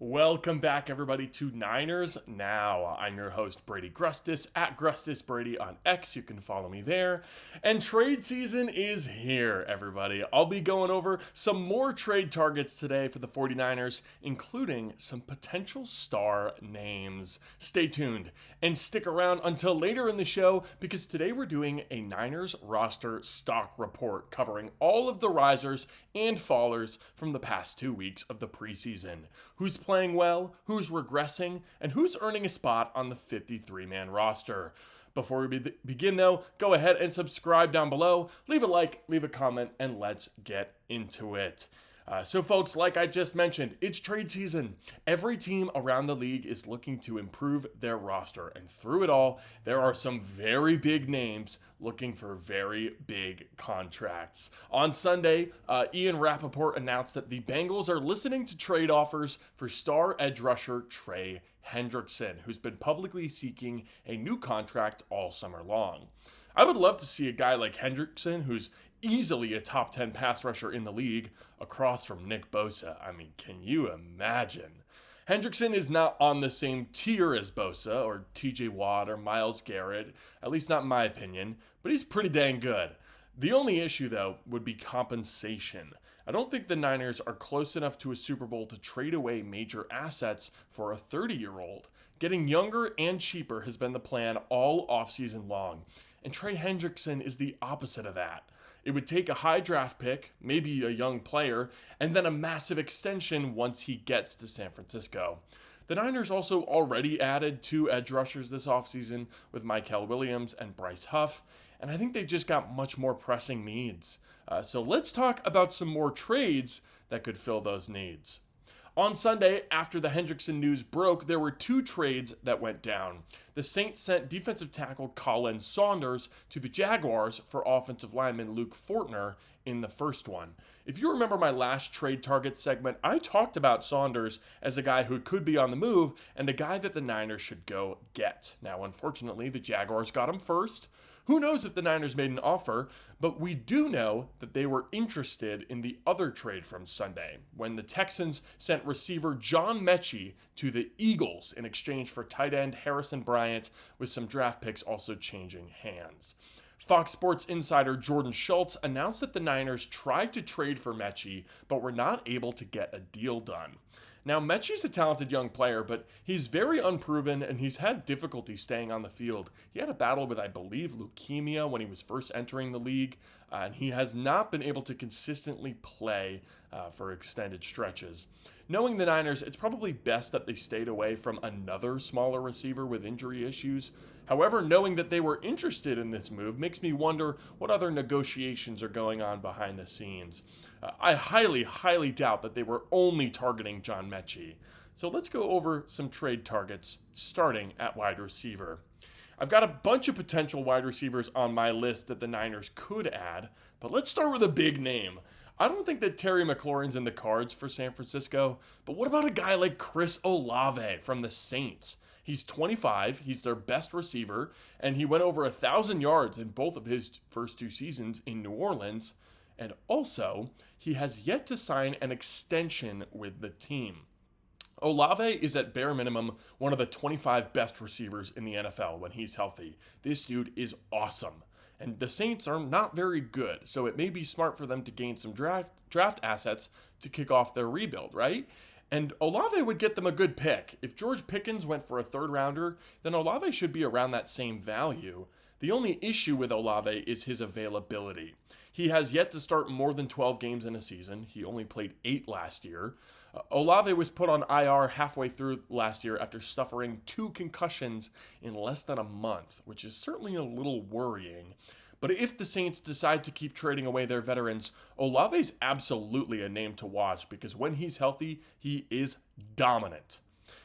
Welcome back, everybody, to Niners Now. I'm your host, Brady Grustas, at GrustasBrady on X. You can follow me there. And trade season is here, everybody. I'll be going over some more trade targets today for the 49ers, including some potential star names. Stay tuned and stick around until later in the show, because today we're doing a Niners roster stock report covering all of the risers and fallers from the past 2 weeks of the preseason. Who's playing well, who's regressing, and who's earning a spot on the 53-man roster. Before we begin, though, go ahead and subscribe down below, leave a like, leave a comment, and let's get into it. So folks, like I just mentioned, it's trade season. Every team around the league is looking to improve their roster, and through it all, there are some very big names looking for very big contracts. On Sunday, Ian Rappaport announced that the Bengals are listening to trade offers for star edge rusher Trey Hendrickson, who's been publicly seeking a new contract all summer long. I would love to see a guy like Hendrickson, who's easily a top 10 pass rusher in the league, across from Nick Bosa. I mean, can you imagine? Hendrickson is not on the same tier as Bosa or TJ Watt or Myles Garrett, at least not in my opinion, but he's pretty dang good. The only issue, though, would be compensation. I don't think the Niners are close enough to a Super Bowl to trade away major assets for a 30-year-old. Getting younger and cheaper has been the plan all offseason long, and Trey Hendrickson is the opposite of that. It would take a high draft pick, maybe a young player, and then a massive extension once he gets to San Francisco. The Niners also already added 2 edge rushers this offseason with Mykel Williams and Bryce Huff, and I think they've just got much more pressing needs. So let's talk about some more trades that could fill those needs. On Sunday, after the Hendrickson news broke, there were 2 trades that went down. The Saints sent defensive tackle Colin Saunders to the Jaguars for offensive lineman Luke Fortner in the first one. If you remember my last trade target segment, I talked about Saunders as a guy who could be on the move and a guy that the Niners should go get. Now, unfortunately, the Jaguars got him first. Who knows if the Niners made an offer, but we do know that they were interested in the other trade from Sunday, when the Texans sent receiver John Mechie to the Eagles in exchange for tight end Harrison Bryant, with some draft picks also changing hands. Fox Sports insider Jordan Schultz announced that the Niners tried to trade for Mechie, but were not able to get a deal done. Now, Mechie's a talented young player, but he's very unproven and he's had difficulty staying on the field. He had a battle with, I believe, leukemia when he was first entering the league, and he has not been able to consistently play for extended stretches. Knowing the Niners, it's probably best that they stayed away from another smaller receiver with injury issues. However, knowing that they were interested in this move makes me wonder what other negotiations are going on behind the scenes. I highly doubt that they were only targeting John Mechie. So let's go over some trade targets, starting at wide receiver. I've got a bunch of potential wide receivers on my list that the Niners could add, but let's start with a big name. I don't think that Terry McLaurin's in the cards for San Francisco, but what about a guy like Chris Olave from the Saints? He's 25, he's their best receiver, and he went over 1,000 yards in both of his first 2 seasons in New Orleans. And also, he has yet to sign an extension with the team. Olave is at bare minimum one of the 25 best receivers in the NFL when he's healthy. This dude is awesome. And the Saints are not very good, so it may be smart for them to gain some draft assets to kick off their rebuild, right? And Olave would get them a good pick. If George Pickens went for a 3rd rounder, then Olave should be around that same value. The only issue with Olave is his availability. He has yet to start more than 12 games in a season. He only played 8 last year. Olave was put on IR halfway through last year after suffering 2 concussions in less than a month, which is certainly a little worrying. But if the Saints decide to keep trading away their veterans, Olave's absolutely a name to watch, because when he's healthy, he is dominant.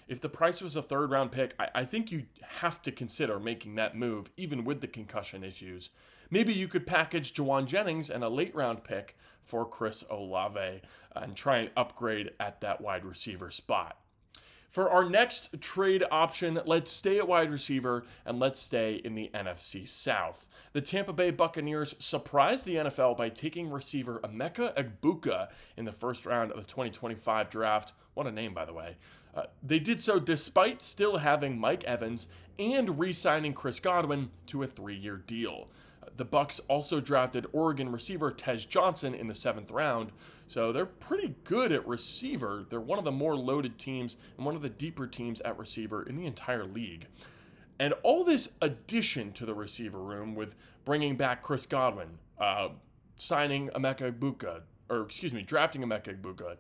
If the price was a 3rd round pick, I think you have to consider making that move, even with the concussion issues. Maybe you could package Jawan Jennings and a late round pick for Chris Olave and try and upgrade at that wide receiver spot. For our next trade option, let's stay at wide receiver and let's stay in the NFC South. The Tampa Bay Buccaneers surprised the NFL by taking receiver Emeka Egbuka in the first round of the 2025 draft. What a name, by the way. They did so despite still having Mike Evans and re-signing Chris Godwin to a 3-year deal. The Bucs also drafted Oregon receiver Tej Johnson in the 7th round, so they're pretty good at receiver. They're one of the more loaded teams and one of the deeper teams at receiver in the entire league. And all this addition to the receiver room with bringing back Chris Godwin, drafting Emeka Egbuka,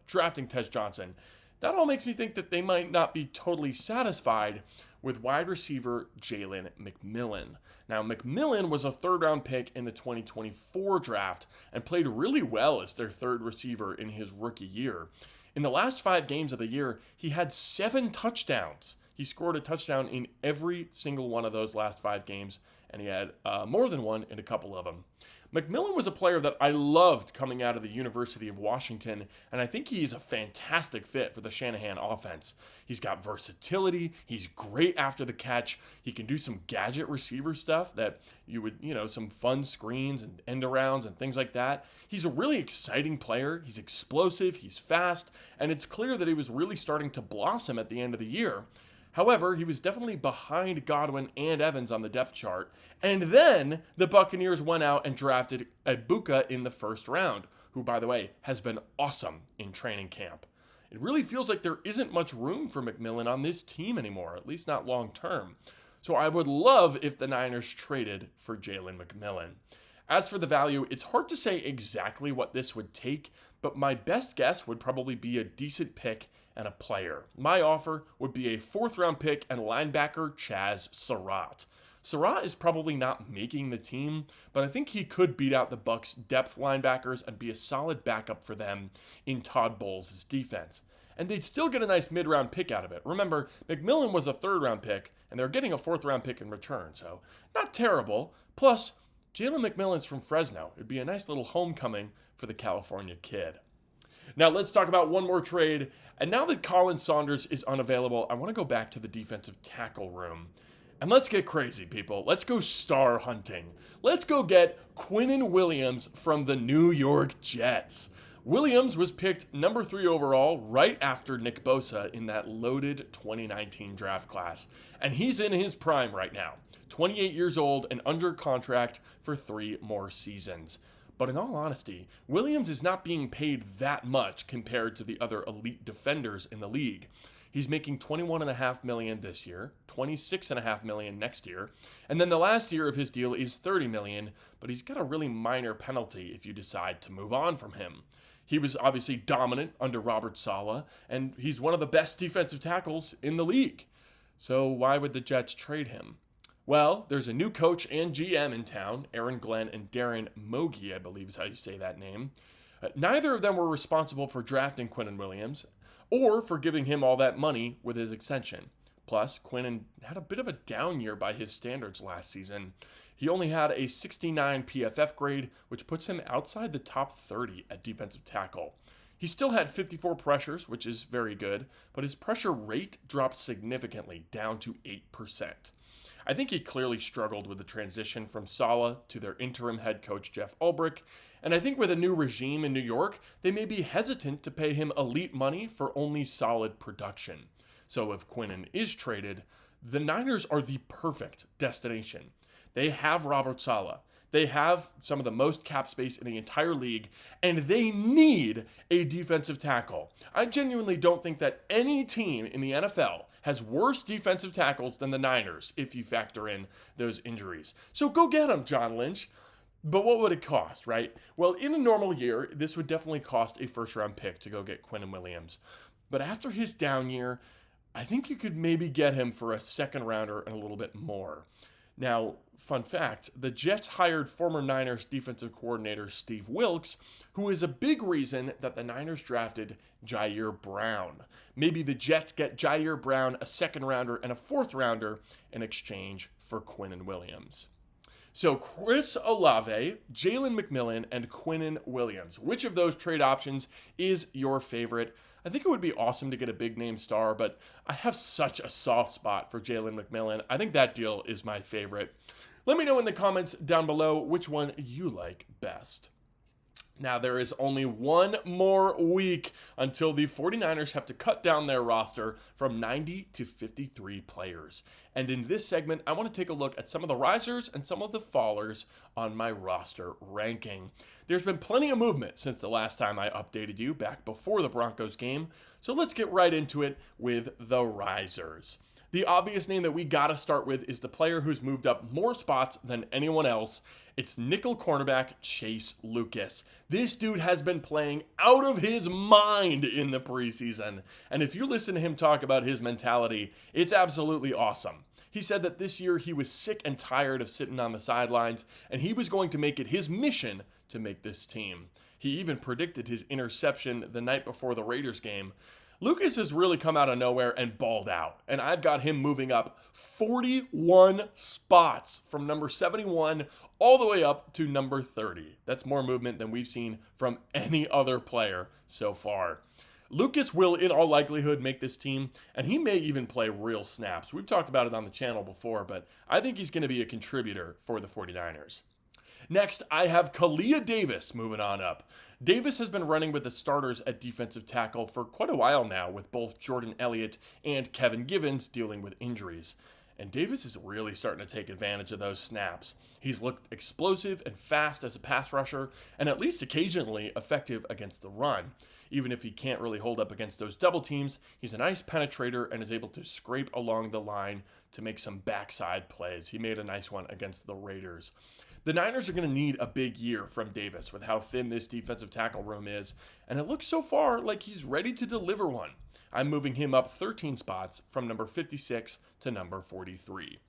drafting Tej Johnson, that all makes me think that they might not be totally satisfied with wide receiver Jalen McMillan. Now, McMillan was a 3rd-round pick in the 2024 draft and played really well as their 3rd receiver in his rookie year. In the last 5 games of the year, he had 7 touchdowns. He scored a touchdown in every single one of those last 5 games, and he had more than one in a couple of them. McMillan was a player that I loved coming out of the University of Washington, and I think he's a fantastic fit for the Shanahan offense. He's got versatility, he's great after the catch, he can do some gadget receiver stuff that you would, some fun screens and end arounds and things like that. He's a really exciting player, he's explosive, he's fast, and it's clear that he was really starting to blossom at the end of the year. However, he was definitely behind Godwin and Evans on the depth chart. And then the Buccaneers went out and drafted Egbuka in the 1st round, who, by the way, has been awesome in training camp. It really feels like there isn't much room for McMillan on this team anymore, at least not long term. So I would love if the Niners traded for Jalen McMillan. As for the value, it's hard to say exactly what this would take, but my best guess would probably be a decent pick and a player. My offer would be a 4th-round pick and linebacker Chaz Surratt. Surratt is probably not making the team, but I think he could beat out the Bucs' depth linebackers and be a solid backup for them in Todd Bowles' defense. And they'd still get a nice mid-round pick out of it. Remember, McMillan was a 3rd-round pick, and they're getting a 4th-round pick in return, so not terrible. Plus, Jalen McMillan's from Fresno. It'd be a nice little homecoming for the California kid. Now let's talk about one more trade. And now that Colin Saunders is unavailable, I want to go back to the defensive tackle room. And let's get crazy, people. Let's go star hunting. Let's go get Quinnen Williams from the New York Jets. Williams was picked number 3 overall right after Nick Bosa in that loaded 2019 draft class. And he's in his prime right now. 28 years old and under contract for 3 more seasons. But in all honesty, Williams is not being paid that much compared to the other elite defenders in the league. He's making $21.5 million this year, $26.5 million next year, and then the last year of his deal is $30 million, but he's got a really minor penalty if you decide to move on from him. He was obviously dominant under Robert Saleh, and he's one of the best defensive tackles in the league. So why would the Jets trade him? Well, there's a new coach and GM in town, Aaron Glenn and Darren Mogi, I believe is how you say that name. Neither of them were responsible for drafting Quinnen Williams or for giving him all that money with his extension. Plus, Quinnen had a bit of a down year by his standards last season. He only had a 69 PFF grade, which puts him outside the top 30 at defensive tackle. He still had 54 pressures, which is very good, but his pressure rate dropped significantly, down to 8%. I think he clearly struggled with the transition from Saleh to their interim head coach Jeff Ulbrich, and I think with a new regime in New York, they may be hesitant to pay him elite money for only solid production. So if Quinnen is traded, the Niners are the perfect destination. They have Robert Saleh. They have some of the most cap space in the entire league, and they need a defensive tackle. I genuinely don't think that any team in the NFL has worse defensive tackles than the Niners, if you factor in those injuries. So go get them, John Lynch. But what would it cost, right? Well, in a normal year, this would definitely cost a first-round pick to go get Quinnen Williams. But after his down year, I think you could maybe get him for a second-rounder and a little bit more. Now, fun fact, the Jets hired former Niners defensive coordinator Steve Wilks, who is a big reason that the Niners drafted Jair Brown. Maybe the Jets get Jair Brown, a second-rounder, and a fourth-rounder in exchange for Quinnen Williams. So Chris Olave, Jalen McMillan, and Quinnen Williams. Which of those trade options is your favorite? I think it would be awesome to get a big-name star, but I have such a soft spot for Jalen McMillan. I think that deal is my favorite. Let me know in the comments down below which one you like best. Now, there is only one more week until the 49ers have to cut down their roster from 90 to 53 players. And in this segment, I want to take a look at some of the risers and some of the fallers on my roster ranking. There's been plenty of movement since the last time I updated you back before the Broncos game, so let's get right into it with the risers. The obvious name that we got to start with is the player who's moved up more spots than anyone else. It's nickel cornerback Chase Lucas. This dude has been playing out of his mind in the preseason. And if you listen to him talk about his mentality, it's absolutely awesome. He said that this year he was sick and tired of sitting on the sidelines, and he was going to make it his mission to make this team. He even predicted his interception the night before the Raiders game. Lucas has really come out of nowhere and balled out, and I've got him moving up 41 spots from number 71 all the way up to number 30. That's more movement than we've seen from any other player so far. Lucas will, in all likelihood, make this team, and he may even play real snaps. We've talked about it on the channel before, but I think he's going to be a contributor for the 49ers. Next, I have Kalia Davis moving on up. Davis has been running with the starters at defensive tackle for quite a while now, with both Jordan Elliott and Kevin Givens dealing with injuries. And Davis is really starting to take advantage of those snaps. He's looked explosive and fast as a pass rusher, and at least occasionally effective against the run. Even if he can't really hold up against those double teams, he's a nice penetrator and is able to scrape along the line to make some backside plays. He made a nice one against the Raiders. The Niners are going to need a big year from Davis with how thin this defensive tackle room is, and it looks so far like he's ready to deliver one. I'm moving him up 13 spots from number 56 to number 43.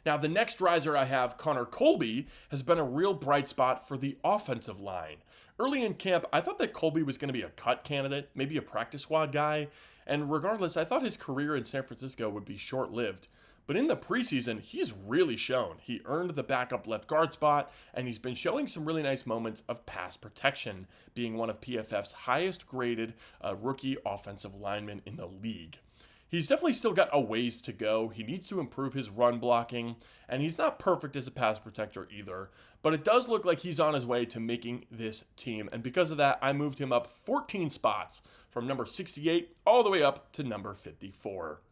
Now, the next riser I have, Connor Colby, has been a real bright spot for the offensive line. Early in camp, I thought that Colby was going to be a cut candidate, maybe a practice squad guy, and regardless, I thought his career in San Francisco would be short-lived. But in the preseason, he's really shown. He earned the backup left guard spot, and he's been showing some really nice moments of pass protection, being one of PFF's highest graded rookie offensive linemen in the league. He's definitely still got a ways to go. He needs to improve his run blocking, and he's not perfect as a pass protector either, but it does look like he's on his way to making this team, and because of that, I moved him up 14 spots from number 68 all the way up to number 54.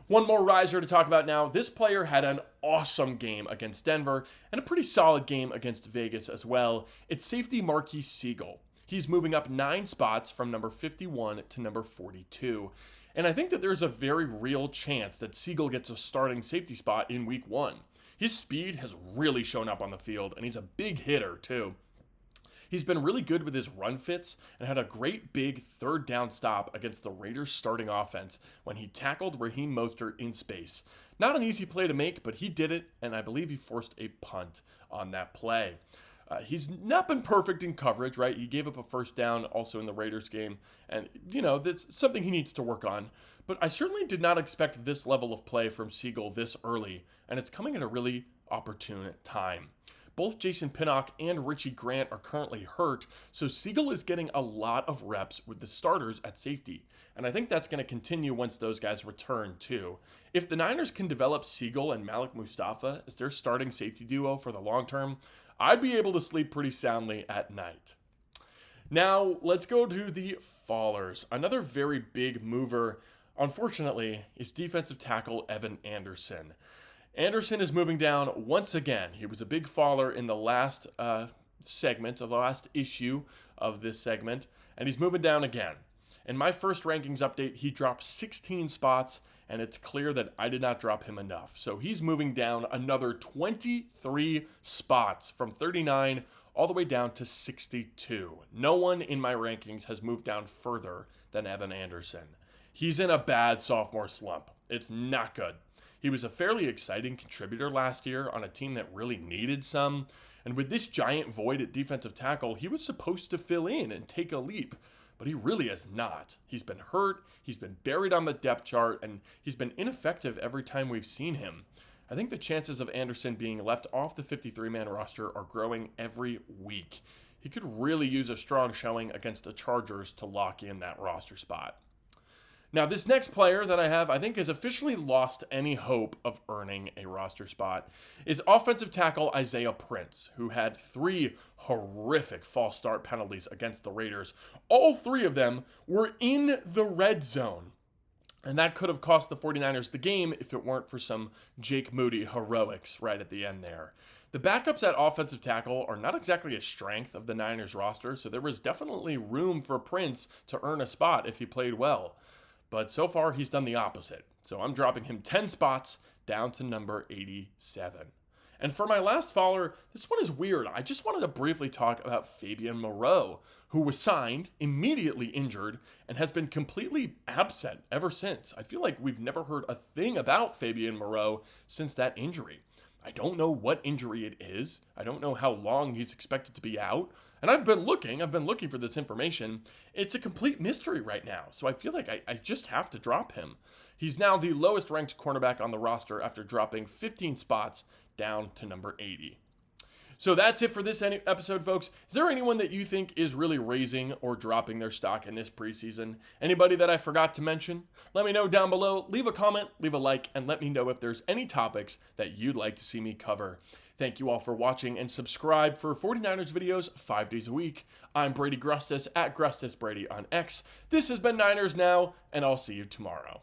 One more riser to talk about now. This player had an awesome game against Denver and a pretty solid game against Vegas as well. It's safety Marquis Siegel. He's moving up 9 spots from number 51 to number 42. And I think that there's a very real chance that Siegel gets a starting safety spot in week 1. His speed has really shown up on the field, and he's a big hitter too. He's been really good with his run fits and had a great big third down stop against the Raiders' starting offense when he tackled Raheem Mostert in space. Not an easy play to make, but he did it, and I believe he forced a punt on that play. He's not been perfect in coverage, right? He gave up a first down also in the Raiders game, and, that's something he needs to work on. But I certainly did not expect this level of play from Siegel this early, and it's coming at a really opportune time. Both Jason Pinnock and Richie Grant are currently hurt, so Siegel is getting a lot of reps with the starters at safety, and I think that's going to continue once those guys return too. If the Niners can develop Siegel and Malik Mustafa as their starting safety duo for the long term, I'd be able to sleep pretty soundly at night. Now, let's go to the fallers. Another very big mover, unfortunately, is defensive tackle Evan Anderson. Anderson is moving down once again. He was a big faller in the last segment, of the last issue of this segment, and he's moving down again. In my first rankings update, he dropped 16 spots, and it's clear that I did not drop him enough. So he's moving down another 23 spots from 39 all the way down to 62. No one in my rankings has moved down further than Evan Anderson. He's in a bad sophomore slump. It's not good. He was a fairly exciting contributor last year on a team that really needed some, and with this giant void at defensive tackle, he was supposed to fill in and take a leap, but he really has not. He's been hurt, he's been buried on the depth chart, and he's been ineffective every time we've seen him. I think the chances of Anderson being left off the 53-man roster are growing every week. He could really use a strong showing against the Chargers to lock in that roster spot. Now, this next player that I have, I think, has officially lost any hope of earning a roster spot, is offensive tackle Isaiah Prince, who had 3 horrific false start penalties against the Raiders. All 3 of them were in the red zone. And that could have cost the 49ers the game if it weren't for some Jake Moody heroics right at the end there. The backups at offensive tackle are not exactly a strength of the Niners roster, so there was definitely room for Prince to earn a spot if he played well. But so far, he's done the opposite. So I'm dropping him 10 spots down to number 87. And for my last follower, this one is weird. I just wanted to briefly talk about Fabian Moreau, who was signed, immediately injured, and has been completely absent ever since. I feel like we've never heard a thing about Fabian Moreau since that injury. I don't know what injury it is. I don't know how long he's expected to be out. And I've been looking for this information. It's a complete mystery right now. So I feel like I just have to drop him. He's now the lowest ranked cornerback on the roster after dropping 15 spots down to number 80. So that's it for this episode, folks. Is there anyone that you think is really raising or dropping their stock in this preseason? Anybody that I forgot to mention? Let me know down below. Leave a comment, leave a like, and let me know if there's any topics that you'd like to see me cover. Thank you all for watching, and subscribe for 49ers videos 5 days a week. I'm Brady Grustas at GrustasBrady on X. This has been Niners Now, and I'll see you tomorrow.